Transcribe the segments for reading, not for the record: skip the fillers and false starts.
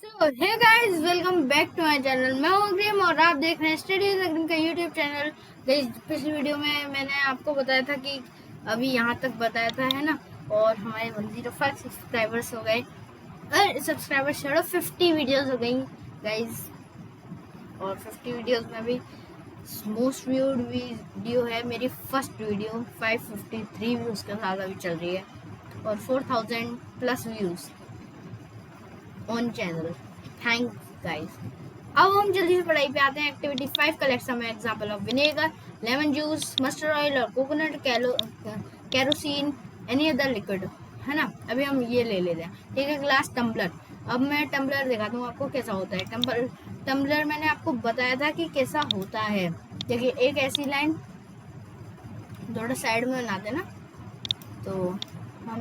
So hey guys, welcome back to my channel. मैं हूं अग्रिम और आप देख रहे हैं स्टडीज अग्रिम का यूट्यूब चैनल। गाइस, पिछली वीडियो में मैंने आपको बताया था कि अभी यहाँ तक बताया था, है ना। और हमारे 105 सब्सक्राइबर्स हो गए, सब्सक्राइबर्स छोड़ो 50 वीडियोस हो गई गाइस। और 50 वीडियोस में भी मोस्ट व्यूड वीडियो है मेरी फर्स्ट वीडियो, 553 व्यूज के साथ अभी चल रही है और 4000 plus views on channel. Thanks guys. अब हम जल्दी से पढ़ाई पे आते हैं। Activity 5 collect some example of vinegar, lemon juice, mustard oil और coconut, kerosene, any other liquid, है ना। अभी हम ये ले लेते हैं, ठीक है। Glass, tumbler. अब मैं टम्बलर दिखाता हूँ आपको कैसा होता है। टम्बलर मैंने आपको बताया था कि कैसा होता है। देखिए, एक ऐसी लाइन थोड़ा साइड में बनाते ना, तो हम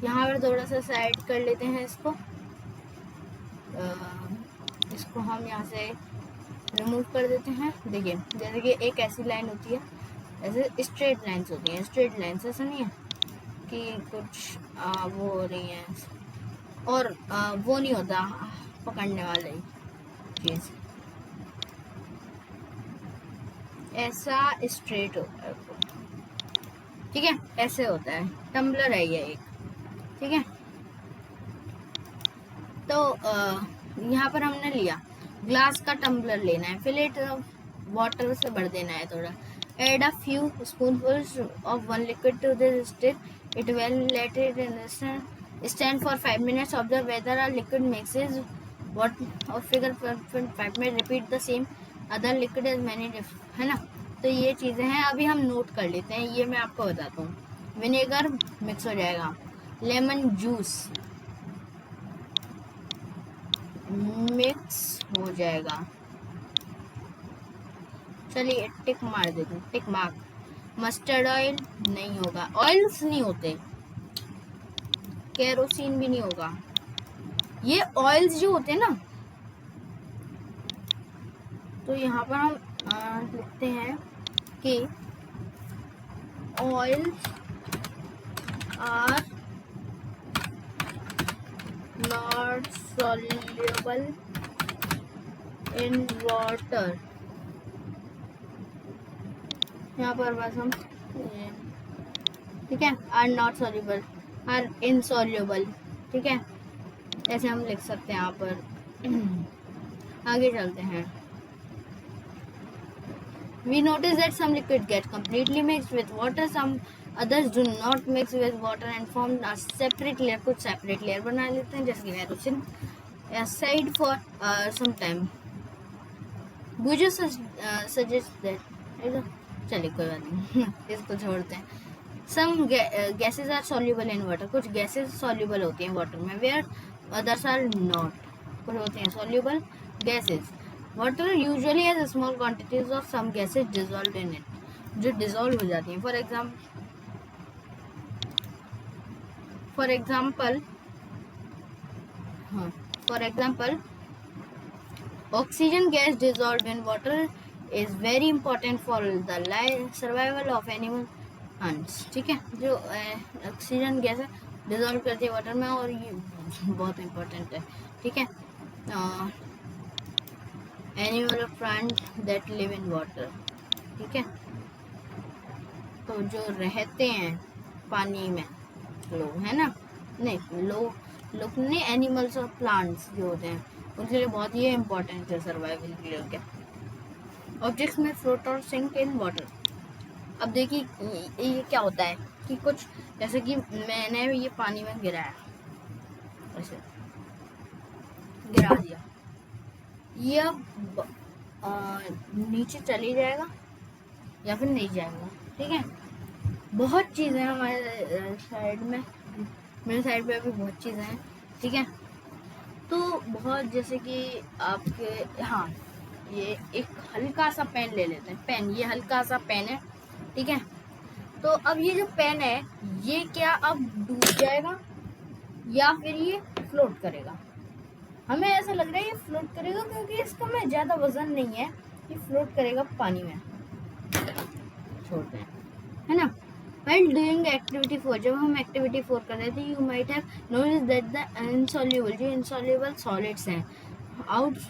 यहाँ पर थोड़ा सा साइड कर लेते हैं इसको हम यहाँ से रिमूव कर देते हैं। देखिए, जैसे कि एक ऐसी लाइन होती है, ऐसे स्ट्रेट लाइंस होती हैं। स्ट्रेट लाइंस ऐसा नहीं है कि कुछ वो हो रही हैं और वो नहीं होता पकड़ने वाली चीज़, ऐसा स्ट्रेट होता है, ठीक है। ऐसे होता है। टम्बलर है ये एक, ठीक है। तो यहाँ पर हमने लिया ग्लास का टम्बलर लेना है, फिल इट वाटर से भर देना है थोड़ा। Add a few spoonfuls of one liquid to this stick, it well, let it stand for 5 minutes, observe whether a liquid mixes what और फिगर 5 में repeat the same other liquid as many, है ना। तो ये चीज़ें हैं, अभी हम नोट कर लेते हैं। ये मैं आपको बताता हूँ। विनेगर मिक्स हो जाएगा, लेमन जूस मिक्स हो जाएगा। चलिए टिक मार देते हैं, टिक मार्क। मस्टर्ड ऑयल नहीं होगा, ऑयल्स नहीं होते। केरोसिन भी नहीं होगा। ये ऑयल्स जो होते हैं ना, तो यहाँ पर हम लिखते हैं कि oils are not soluble in water. यहाँ पर बस हम, ठीक है, are not soluble, are insoluble, ठीक है। ऐसे हम लिख सकते हैं यहाँ पर। आगे चलते हैं। We notice that some liquid get completely mixed with water, some others do not mix with water and form a separate layer। कुछ separate layer बना लेते हैं, जैसे kerosene, aside for some time। Would you suggest that? चलिए कोई बात नहीं, इसको छोड़ते हैं। Some gases are soluble in water। कुछ gases soluble होती हैं water में, where others are not। कुछ होती हैं soluble gases। Water usually has small quantities of some gases dissolved in it, जो dissolve हो जाती हैं। For example, oxygen gas dissolved in water is very important for the survival of animal plants, ठीक है। जो ऑक्सीजन गैस है, dissolve करती है वाटर में, और ये बहुत इम्पोर्टेंट है, ठीक है। Animal plant that live in water, ठीक है। तो जो रहते हैं पानी में लोग, है ना, नहीं लोग नहीं, एनिमल्स और प्लांट्स जो होते हैं, उनके लिए बहुत ही इम्पोर्टेंट है सर्वाइवल के लिए। क्या ऑब्जेक्ट्स में फ्लोट और सिंक इन वाटर। अब देखिए, ये क्या होता है कि कुछ, जैसे कि मैंने ये पानी में गिराया, ऐसे गिरा दिया, ये अब नीचे चली जाएगा या फिर नहीं जाएगा, ठीक है। बहुत चीज़ें हैं हमारे साइड में, मेरे साइड पे भी बहुत चीज़ें हैं, ठीक है। तो बहुत, जैसे कि आपके, हाँ, ये एक हल्का सा पेन ले लेते हैं। पेन, ये हल्का सा पेन है, ठीक है। तो अब ये जो पेन है, ये क्या अब डूब जाएगा या फिर ये फ्लोट करेगा? हमें ऐसा लग रहा है ये फ्लोट करेगा, क्योंकि इसका में ज़्यादा वजन नहीं है, ये फ्लोट करेगा पानी में। छोड़ते हैं, है ना। While doing activity 4, जब हम activity 4 कर रहे थे, you might have noticed that the insoluble, जो insoluble solids हैं,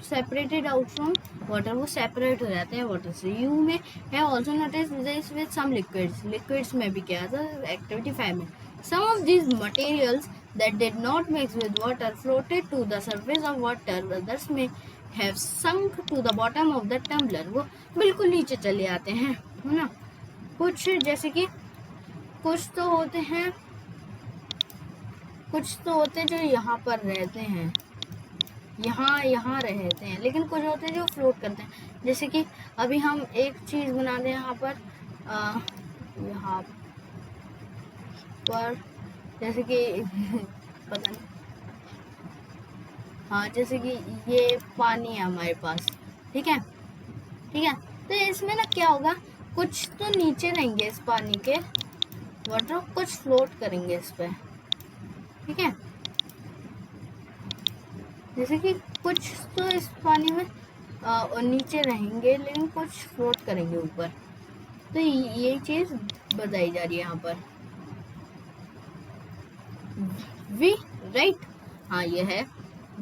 separated out from water, वो separate हो जाते हैं water से. You may have also noticed this with some liquids में भी क्या था activity 5 में. Some of these materials that did not mix with water floated to the surface of water. Others may have sunk to the bottom of the tumbler. वो बिल्कुल नीचे चले आते हैं, है ना. कुछ जैसे कि कुछ तो होते हैं जो यहाँ पर रहते हैं, यहाँ रहते हैं, लेकिन कुछ होते हैं जो फ्लोट करते हैं. जैसे कि अभी हम एक चीज़ बना दें यहाँ पर जैसे कि पता नहीं, हाँ, जैसे कि ये पानी है हमारे पास, ठीक है. तो इसमें ना क्या होगा, कुछ तो नीचे रहेंगे इस पानी के वाटर, कुछ फ्लोट करेंगे इस पे, ठीक है. जैसे कि कुछ तो इस पानी में नीचे रहेंगे, लेकिन कुछ फ्लोट करेंगे ऊपर. तो ये चीज बताई जा रही है यहाँ पर. वी राइट, हाँ ये है.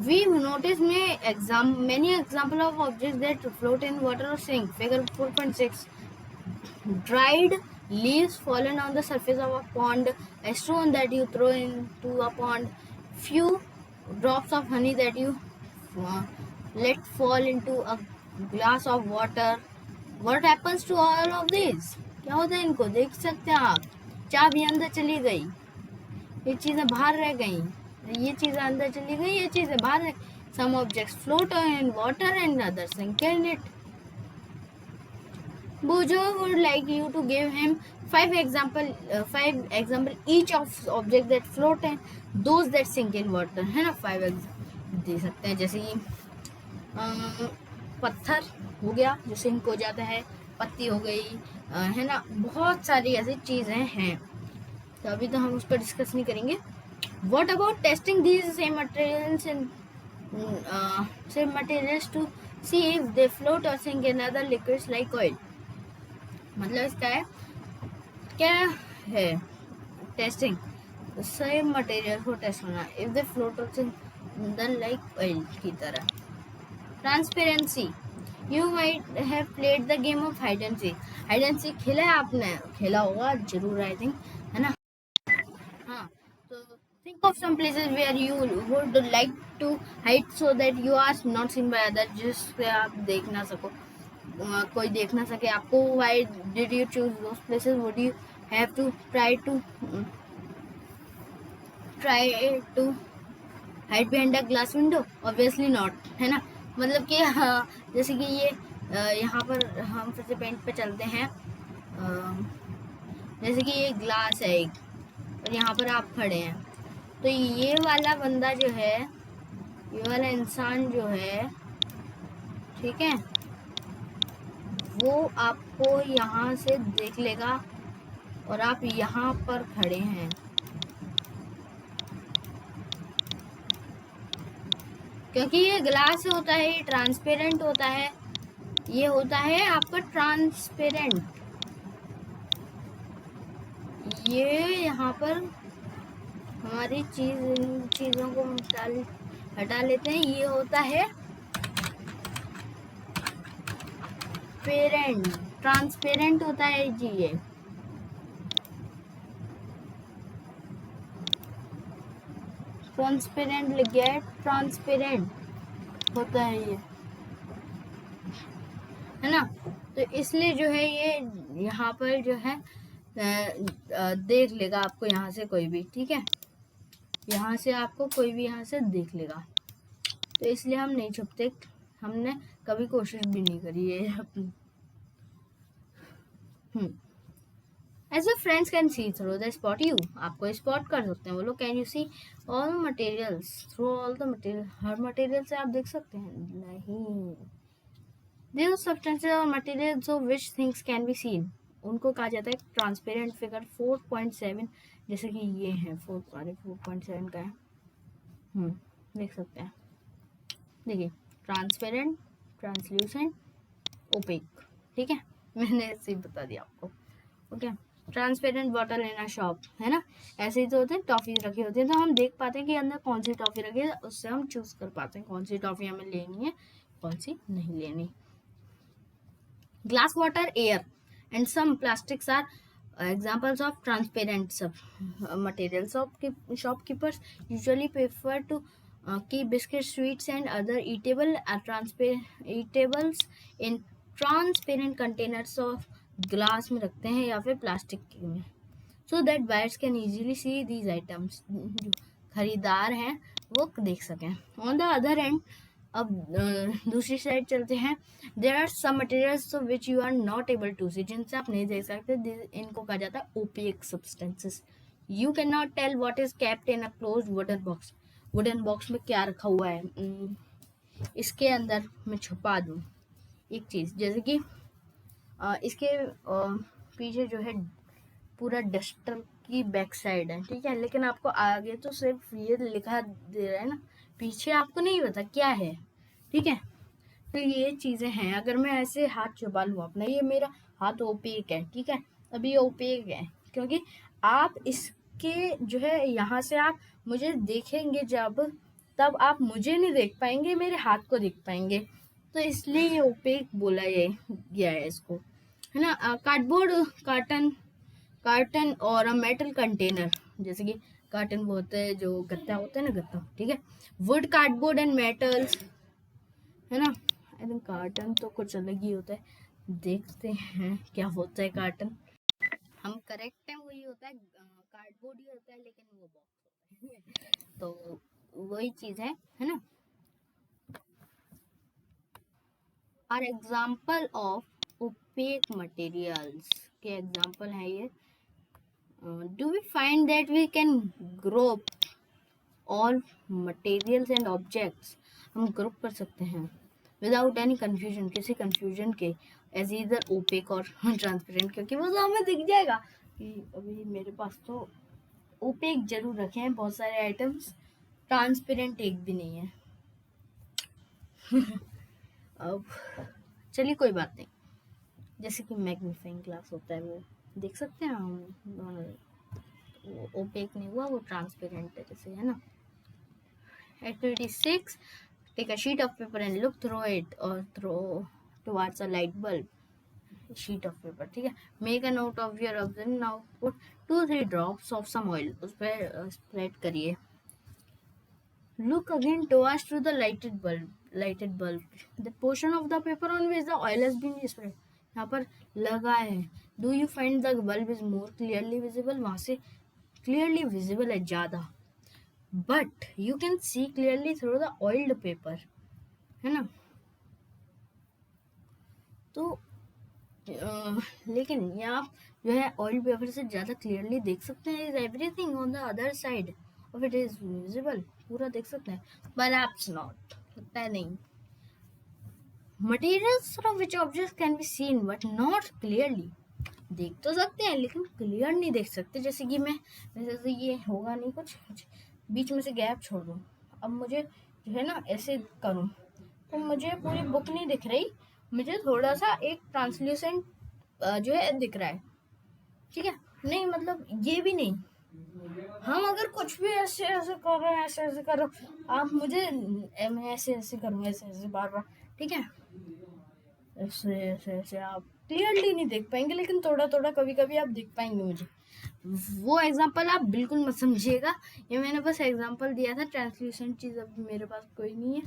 We notice many example of objects that float in water or sink. Figure 4.6. Dried leaves fallen on the surface of a pond, a stone that you throw into a pond, few drops of honey that you let fall into a glass of water. What happens to all of these? क्या होता है इनको? देख सकते हैं आप, चाबी अंदर चली गई, ये चीजें बाहर रह गई, ये चीजें अंदर चली गई, ये चीजें बाहर रह. Some objects float in water and others sink in it. Bojo would like you to give him 5 example each of objects that float and those that sink in water, है ना. 5 दे सकते हैं. जैसे कि पत्थर हो गया जो सिंक हो जाता है, पत्ती हो गई, है ना. बहुत सारी ऐसी चीजें हैं, तो अभी तो हम उस पर डिस्कस नहीं करेंगे. What about testing these same materials to see if they float or sink in other liquids like oil? मतलब इसका है क्या है टेस्टिंग, सेम मटेरियल को टेस्ट करना, इफ दे फ्लोट और सिंक लाइक ऑयल की तरह. Transparency, you might have played the game of hide and seek. Hide and seek खेला है आपने? खेला होगा जरूर, आई थिंक, है ना. हाँ, तो think of some places where you would like to hide so that you are not seen by others, जिससे आप देख ना सको, कोई देख ना सके आपको. Why did you choose those places? Would you have to try to hide behind a glass window? Obviously not, है ना. मतलब कि जैसे कि ये यहाँ पर हम फिर से पेंट पे चलते हैं. जैसे कि ये ग्लास है एक, और यहाँ पर आप खड़े हैं, तो ये वाला बंदा जो है, ये वाला इंसान जो है, ठीक है, वो आपको यहाँ से देख लेगा और आप यहाँ पर खड़े हैं, क्योंकि ये ग्लास होता है, ये ट्रांसपेरेंट होता है, ये होता है आपका ट्रांसपेरेंट. ये यहाँ पर हमारी चीज़ों को हटा लेते हैं, ये होता है ट्रांसपेरेंट होता है जी. ये ट्रांसपेरेंट लिख गया है, ट्रांसपेरेंट होता है ये, है ना. तो इसलिए जो है ये यहाँ पर जो है देख लेगा आपको यहाँ से कोई भी, ठीक है, यहाँ से आपको कोई भी यहाँ से देख लेगा. तो इसलिए हम नहीं छुपते, हमने कभी कोशिश भी नहीं करी है. As your friends can see through they spot you, आपको स्पॉट कर सकते हैं वो लोग. Can you see all materials through all the material, हर मटेरियल से आप देख सकते हैं? नहीं. There are substances or materials of which things can be seen, उनको कहा जाता है ट्रांसपेरेंट. फिगर 4.7, जैसे कि ये है 4.7 का है, देख सकते हैं. देखिए, ट्रांसपेरेंट, ट्रांसल्यूसेंट, ओपेक, ठीक है, मैंने ऐसे ही बता दिया आपको. Okay, transparent bottle in a shop, है ना, ऐसे ही तो होते हैं, टॉफी रखी होती है तो हम देख पाते हैं कि अंदर कौन सी टॉफी रखी है, उससे हम चूज कर पाते हैं कौन सी टॉफी हमें लेनी है, कौन सी नहीं लेनी. Glass, water, air, and some plastics are examples of transparent materials. Shopkeepers usually prefer to keep biscuits, sweets, and other eatables in transparent containers of glass में रखते हैं या फिर प्लास्टिक में, so that buyers can easily see these items. जो खरीदार हैं वो देख सकें. On the other hand, अब दूसरी साइड चलते हैं. There are some materials which you are not able to see, जिनसे आप नहीं देख सकते. इनको कहा जाता है opaque substances. You can not tell what is kept in a closed wooden box. Wooden box में क्या रखा हुआ है, इसके अंदर मैं छुपा दूँ एक चीज़, जैसे कि इसके पीछे जो है पूरा डस्टर की बैक साइड है, ठीक है, लेकिन आपको आगे तो सिर्फ ये लिखा दे रहा है ना, पीछे आपको नहीं पता क्या है, ठीक है. तो ये चीज़ें हैं. अगर मैं ऐसे हाथ छुपा लूँ अपना, ये मेरा हाथ ओपेक है, ठीक है, अभी ये ओपेक है क्योंकि आप इसके जो है यहाँ से आप मुझे देखेंगे जब, तब आप मुझे नहीं देख पाएंगे, मेरे हाथ को देख पाएंगे, तो इसलिए ये ओपेक बोला गया है इसको, है ना. कार्डबोर्ड, कार्टन और मेटल कंटेनर, जैसे कि कार्टन वो होता है जो गत्ता होता है ना, गत्ता, ठीक है. वुड, कार्डबोर्ड एंड मेटल्स, है ना. आई थिंक कार्टन तो कुछ अलग ही होता है, देखते हैं क्या होता है कार्टन. हम करेक्ट है, वही होता है, कार्डबोर्ड ही होता है लेकिन वो बॉक्स होता है तो वही चीज है ना. Are example of opaque materials के एग्जाम्पल है ये. Do we find that we can group all materials and objects? हम ग्रुप कर सकते हैं विदाउट एनी कंफ्यूजन, किसी कंफ्यूजन के, एज इधर ओपेक और ट्रांसपेरेंट, क्योंकि वो तो हमें दिख जाएगा कि अभी मेरे पास तो ओपेक जरूर रखे हैं बहुत सारे आइटम्स, ट्रांसपेरेंट एक भी नहीं है. अब चलिए कोई बात नहीं, जैसे कि मैग्नीफाइंग ग्लास होता है वो देख सकते हैं हम, वो ओपेक नहीं हुआ, वो ट्रांसपेरेंट है जैसे, है ना. Activity 6, take a sheet of paper and look through it or throw towards a light bulb. Sheet of paper, ठीक है. Make a note of your observe. Now put 2-3 drops of some oil, उस पर spread करिए. Look again towards through the lighted bulb, the portion of the paper on which the oil has been spread, यहाँ पर लगा है. Do you find the bulb is more clearly visible, वहाँ से clearly visible है ज़्यादा, but you can see clearly through the oiled paper, है ना. तो लेकिन यहाँ जो है ऑयल पेपर से ज़्यादा क्लियरली देख सकते हैं. Is everything on the other side of it is visible, पूरा देख सकते हैं, परहैप्स नॉट, लगता है नहीं. Materials from which objects can be seen but not clearly, देख तो सकते हैं लेकिन क्लियर नहीं देख सकते. जैसे कि मैं वैसे ये होगा नहीं, कुछ बीच में से गैप छोड़ दूँ, अब मुझे जो है ना ऐसे करूँ तो मुझे पूरी बुक नहीं दिख रही, मुझे थोड़ा सा एक ट्रांसल्यूसेंट जो है दिख रहा है, ठीक है. नहीं मतलब ये भी नहीं, हम अगर कुछ भी ऐसे ऐसे कर रहे हैं, ऐसे ऐसे कर रहे हो आप, मुझे मैं ऐसे ऐसे करूँ, ऐसे ऐसे बार बार, ठीक है, ऐसे ऐसे ऐसे आप क्लियरली नहीं देख पाएंगे, लेकिन थोड़ा थोड़ा कभी कभी आप देख पाएंगे मुझे. वो एग्जांपल आप बिल्कुल मत समझिएगा, ये मैंने बस एग्जांपल दिया था. ट्रांसल्यूसेंट चीज़ अब मेरे पास कोई नहीं है.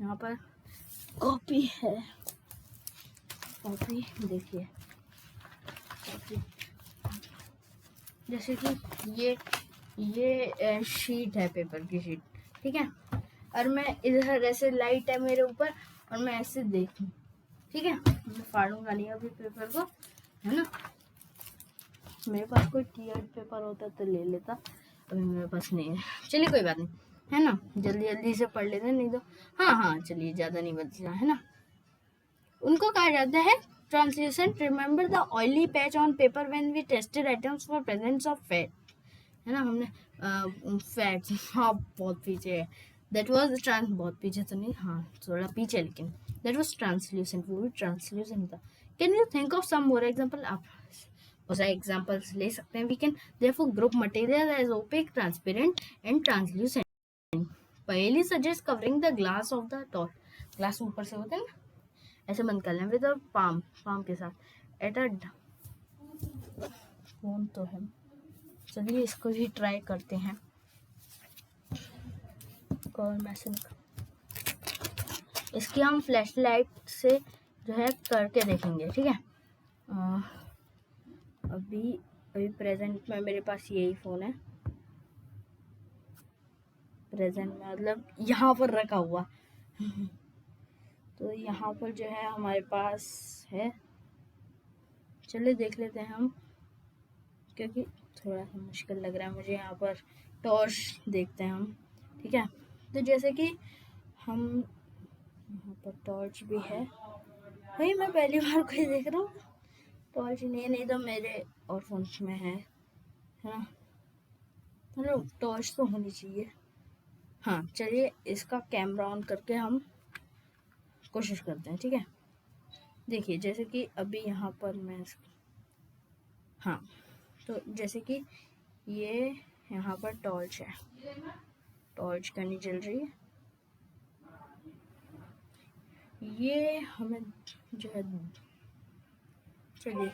यहाँ पर कॉपी है, कॉपी देखिए, कॉपी जैसे कि ये शीट है, पेपर की शीट, ठीक है, और मैं इधर ऐसे लाइट है मेरे ऊपर और मैं ऐसे देखूं, ठीक है, मैं फाड़ूंगा नहीं अभी पेपर को, है ना. मेरे पास कोई टीयर पेपर होता तो ले लेता, अभी मेरे पास नहीं है. चलिए कोई बात नहीं, है ना, जल्दी जल्दी से पढ़ लेते, नहीं तो हाँ चलिए ज़्यादा नहीं बचा, है ना. उनको कहा जाता है translucent. Remember the oily patch on paper when we tested items for presence of fat, है ना, हमने फैट, हाँ बहुत पीछे है, दैट वाज बहुत पीछे तो नहीं, हाँ थोड़ा पीछे, लेकिन दैट वाज ट्रांसल्यूसेंट, वो भी ट्रांसल्यूसेंट था. Can you think of some more example. आप बहुत सारे एग्जांपल्स ले सकते हैं. We can therefore group material as opaque, transparent and translucent. पहली suggest covering the glass of the top. Glass ऊपर से होते हैं ना, ऐसे बंद कर लें विद पाम के साथ एट अ फोन तो है. चलिए इसको भी ट्राई करते हैं. और मैसेज इसकी हम फ्लैश लाइट से जो है करके देखेंगे. ठीक है. अभी प्रेजेंट में मेरे पास यही फ़ोन है. प्रेजेंट में मतलब यहाँ पर रखा हुआ. तो यहाँ पर जो है हमारे पास है. चलिए देख लेते हैं हम, क्योंकि थोड़ा सा मुश्किल लग रहा है मुझे. यहाँ पर टॉर्च देखते हैं हम. ठीक है. तो जैसे कि हम यहाँ पर टॉर्च भी है. भाई मैं पहली बार कोई देख रहा हूँ. टॉर्च नहीं तो मेरे और फोन में है ना. चलो टॉर्च तो होनी चाहिए. हाँ चलिए इसका कैमरा ऑन करके हम कोशिश करते हैं. ठीक है. देखिए जैसे कि अभी यहाँ पर मैं हाँ, तो जैसे कि ये यहाँ पर टॉर्च है. टॉर्च करनी चल रही है. ये हमें जो है, चलिए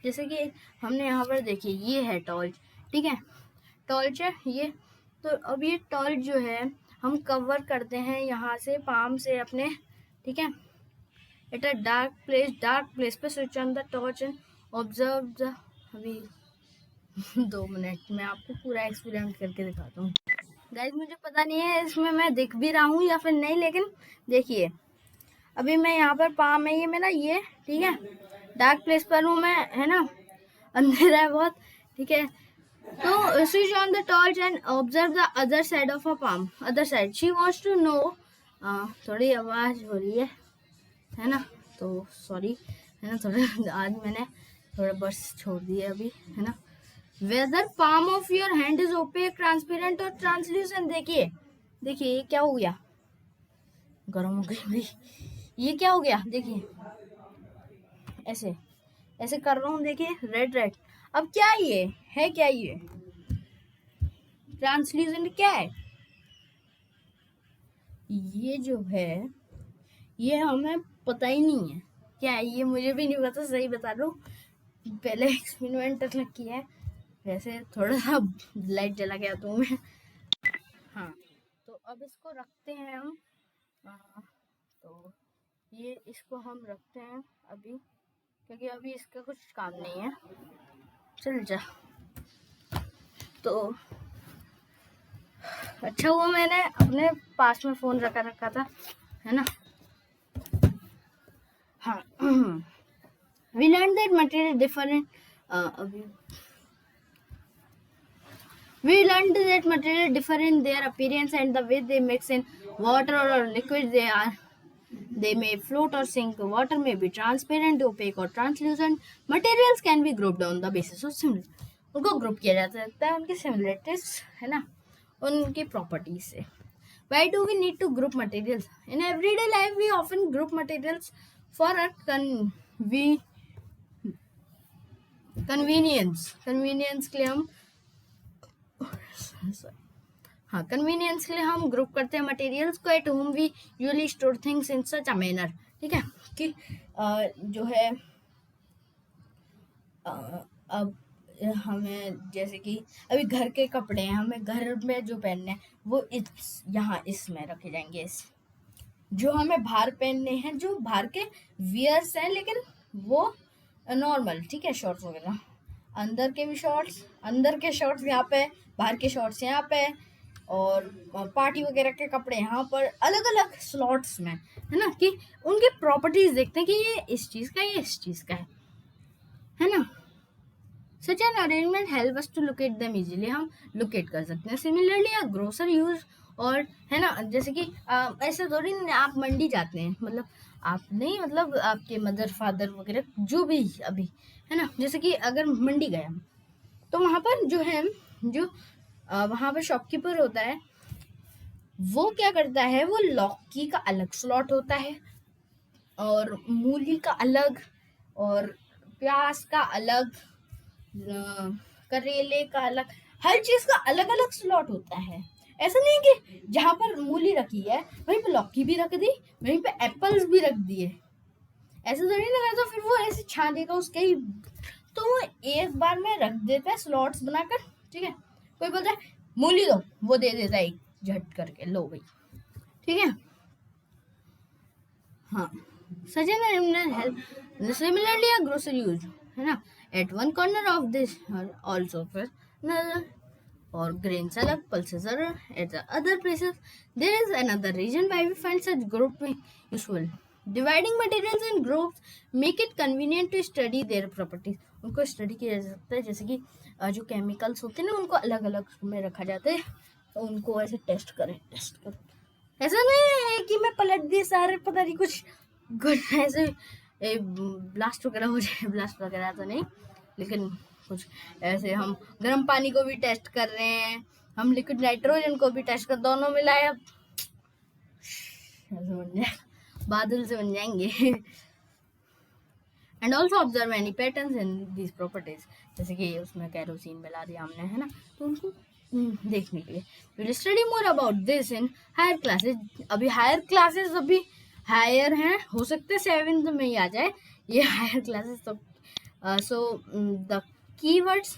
जैसे कि हमने यहाँ पर देखिए ये है टॉर्च. ठीक है. टॉर्च है ये. तो अब ये टॉर्च जो है हम कवर करते हैं यहाँ से पाम से अपने. ठीक है. एट अ डार्क प्लेस पे switch on the torch and observe the. अभी 2 मिनट में आपको पूरा एक्सपेरिमेंट करके दिखाता हूँ. गाइस मुझे पता नहीं है इसमें मैं दिख भी रहा हूँ या फिर नहीं, लेकिन देखिए अभी मैं यहाँ पर पाम है ये मेरा ये. ठीक है. डार्क प्लेस पर हूँ मैं, है ना, अंधेरा है बहुत. ठीक है. तो switch on the torch and observe the other side of a palm. Other side she wants to know. थोड़ी आवाज़ हो रही है ना, तो सॉरी, है ना. थोड़ा आज मैंने थोड़ा बस छोड़ दिया अभी, है ना. Whether palm of your hand is opaque, transparent और ट्रांसल्यूसेंट. देखिए ये क्या हो गया, गर्म हो गई भाई. ये क्या हो गया देखिए, ऐसे ऐसे कर रहा हूँ. देखिए रेड. अब क्या ये है, क्या ये ट्रांसल्यूसेंट क्या है? ये जो है ये हमें पता ही नहीं है क्या है. ये मुझे भी नहीं पता, सही बता रहा हूँ. पहले एक्सपेरिमेंट तक किया है. वैसे थोड़ा सा लाइट जला गया तो मैं. हाँ तो अब इसको रखते हैं हम. तो ये इसको हम रखते हैं अभी, क्योंकि अभी इसका कुछ काम नहीं है. चल जा. तो अच्छा हुआ मैंने अपने पास में फ़ोन रखा था, है ना. हाँ. We learned that material different. We learned that material differ in their appearance and the way they mix in water or liquid they are. They may float or sink. Water may be transparent, opaque or translucent. Materials can be grouped on the basis of similarity. उनको group किया जा सकता है उनकी similarities, है ना, उनकी properties से. Why do we need to group materials? In everyday life, we often group materials for a convenience. Convenience के लिए हम हाँ कन्वीनियंस के लिए हम ग्रुप करते हैं मटेरियल्स को. At home we usually store things in such a manner. ठीक है. कि जो है अब हमें जैसे कि अभी घर के कपड़े हैं, हमें घर में जो पहनने हैं वो यहाँ इसमें रखे जाएंगे. जो हमें बाहर पहनने हैं, जो बाहर के वियर्स हैं, लेकिन वो नॉर्मल. ठीक है. शॉर्ट्स वगैरह, अंदर के शॉर्ट्स यहाँ पे, बाहर के शॉर्ट्स यहाँ पे, और पार्टी वगैरह के कपड़े यहाँ पर अलग अलग स्लॉट्स में, है ना. कि उनकी प्रॉपर्टीज देखते हैं कि ये इस चीज़ का, ये इस चीज़ का है ना. Such an arrangement help us to locate them easily. हम लोकेट कर सकते हैं. सिमिलरली अ ग्रोसर यूज, और है ना, जैसे कि ऐसे थोड़ी आप मंडी जाते हैं, मतलब आप नहीं, मतलब आपके मदर फादर वगैरह जो भी अभी, है ना, जैसे कि अगर मंडी गया तो वहाँ पर जो है, जो वहाँ पर शॉपकीपर होता है, वो क्या करता है, वो लौकी का अलग स्लॉट होता है, और मूली का अलग, और प्याज का अलग, करेले का अलग, हर चीज का अलग अलग स्लॉट होता है। ऐसा नहीं कि जहां पर मूली रखी है वहीं पे लौकी भी रख दी, वहीं पे एप्पल्स भी रख दिए, ऐसा तो नहीं लगा, तो फिर वो ऐसे छा देगा उसके ही, तो वो एक बार में रख देता है स्लॉट्स बनाकर, ठीक है। कोई बोलता है मूली दो, वो दे देता है एक झट करके, लो भाई, ठीक है। हाँ, such an help similarly a grocery use, है ना, at one corner of this also for another, or grains अलग, pulses are at the other places. There is another reason why we find such grouping useful. Dividing materials in groups make it convenient to study their properties. उनको study किया जा सकता है, जैसे कि जो chemicals होते हैं ना उनको अलग अलग में रखा जाता है, तो उनको ऐसे टेस्ट करें। ऐसा नहीं है कि मैं पलट दिए सारे, पता नहीं कुछ ऐसे ब्लास्ट वगैरह हो जाए, ब्लास्ट वगैरह तो नहीं, लेकिन कुछ ऐसे हम गर्म पानी को भी टेस्ट कर रहे हैं, हम लिक्विड नाइट्रोजन को भी टेस्ट कर, दोनों मिलाए अब ऐसे बन जाए, बादल से बन जाएंगे। And also observe any patterns in these properties, जैसे कि उसमें कैरोसिन मिला दिया हमने, है ना, तो उनको देखने के लिए। Will study more about this in higher classes. अभी हायर क्लासेस अभी हायर हैं, हो सकते हैं 7th में ही आ जाए ये हायर क्लासेस। तो सो द कीवर्ड्स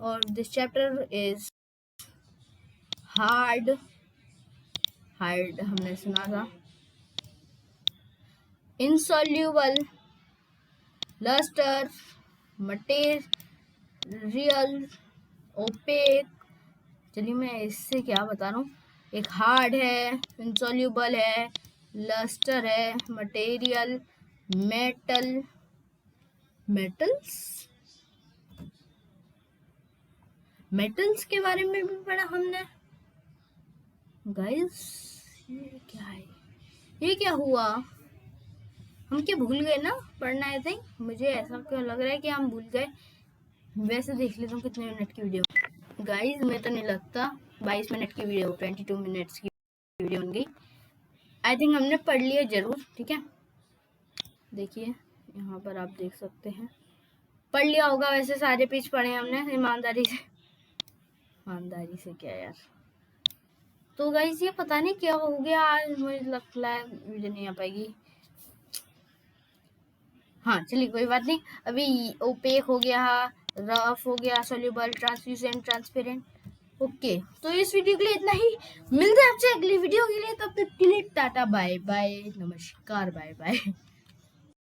और दिस चैप्टर इज हार्ड हमने सुना था, insoluble, luster, material, opaque। चलिए मैं इससे क्या बता रहा हूँ, एक हार्ड है, insoluble है, luster है, मटेरियल, मेटल्स के बारे में भी पढ़ा हमने गाइस। ये क्या है, ये क्या हुआ, हम क्या भूल गए ना पढ़ना? आई थिंक मुझे ऐसा क्यों लग रहा है कि हम भूल गए। वैसे देख लेता हूँ कितने मिनट की वीडियो गाइस, मुझे तो नहीं लगता 22 मिनट की वीडियो, 22 मिनट्स की वीडियो बन गई। आई थिंक हमने पढ़ लिया जरूर, ठीक है। देखिए यहाँ पर आप देख सकते हैं, पढ़ लिया होगा वैसे, सारे पेज पढ़े हमने ईमानदारी से क्या यार। तो गाइस ये पता नहीं क्या हो गया आज, मुझे लगता है वीडियो नहीं आ पाएगी। हाँ चलिए कोई बात नहीं, अभी ओपेक हो गया, रफ हो गया, सोल्यूबल, ट्रांसल्यूसेंट, ट्रांसपेरेंट। ओके, तो इस वीडियो के लिए इतना ही, मिलते हैं आपसे अगली वीडियो के लिए, तब तक के लिए टाटा बाय बाय, नमस्कार, बाय बाय।